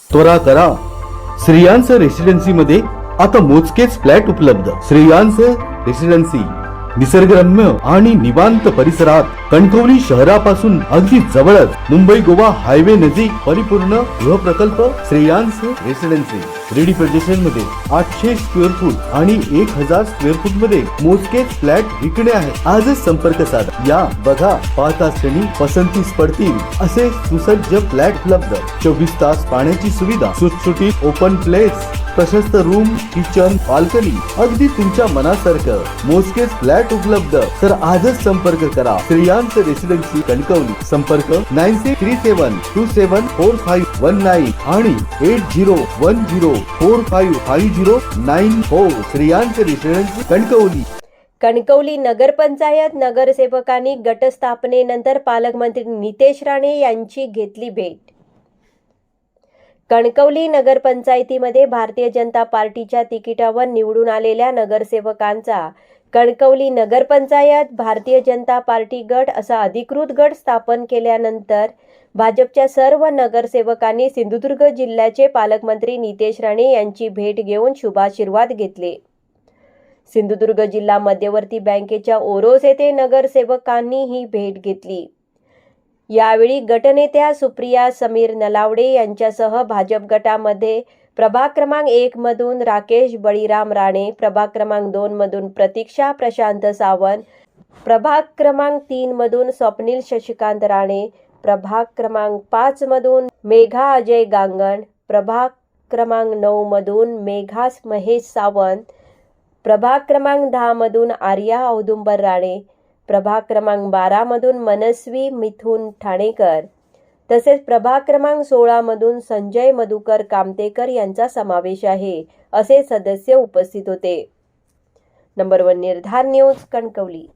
त्वरा करा, श्रेयांस रेसिडेन्सी मध्ये आता मोजकेच फ्लॅट उपलब्ध. श्रेयांस रेसिडेन्सी निसर्गरम्य आणि निवांत परिसरात, कणकवली शहरापासून अगदी जवळच, मुंबई गोवा हायवे नजीक परिपूर्ण गृह प्रकल्प श्रेयांस रेसिडेन्सी. रेडी पोझिशन मध्ये 800 स्क्वेअर फूट आणि 1000 स्क्वेअर फूट मध्ये मोजकेच फ्लॅट विकणे आहे. आजच संपर्क साधा. या बघा, पाहता क्षणी पसंतीस पडतील असे सुसज्ज फ्लॅट उपलब्ध. 24 तास पाण्याची सुविधा, सुटसुटीत ओपन प्लेस, प्रशस्त रूम, किचन, बाल्कनी, अगदी तुमच्या मनासारखं मोजकेच फ्लॅट उपलब्ध. तर आजच संपर्क करा. श्रेयांस रेसिडेन्सी कणकवली. संपर्क 9637274519 आणि 8010455094. श्रेयांस रेसिडेन्सी कणकवली. कणकवली नगरपंचायत नगरसेवकांनी गटस्थापनेनंतर पालकमंत्री नितेश राणे यांची घेतली भेट. कणकवली नगरपंचायतीमध्ये भारतीय जनता पार्टीच्या तिकिटावर निवडून आलेल्या नगरसेवकांचा कणकवली नगरपंचायत भारतीय जनता पार्टी गट असा अधिकृत गट स्थापन केल्यानंतर भाजपच्या सर्व नगरसेवकांनी सिंधुदुर्ग जिल्ह्याचे पालकमंत्री नितेश राणे यांची भेट घेऊन शुभाशीर्वाद घेतले. सिंधुदुर्ग जिल्हा मध्यवर्ती बँकेच्या ओरोस येथे नगरसेवकांनी ही भेट घेतली. यावेळी गटनेत्या सुप्रिया समीर नलावडे यांच्यासह भाजप गटामध्ये प्रभाग क्रमांक 1 मधून राकेश बळीराम राणे, प्रभाग क्रमांक 2 मधून प्रतीक्षा प्रशांत सावंत, प्रभाग क्रमांक 3 मधून स्वप्नील शशिकांत राणे, प्रभाग क्रमांक 5 मधून मेघा अजय गांगण, प्रभाग क्रमांक 9 मधून मेघा महेश सावंत, प्रभाग क्रमांक 10 मधून आर्या औदुंबर राणे, प्रभाग क्रमांक 12 मधून मनस्वी मिथुन ठाणेकर, तसेच प्रभाग क्रमांक 16 मधून संजय मधुकर कामतेकर यांचा समावेश आहे, असे सदस्य उपस्थित होते. नंबर 1 निर्धार न्यूज, कणकवली.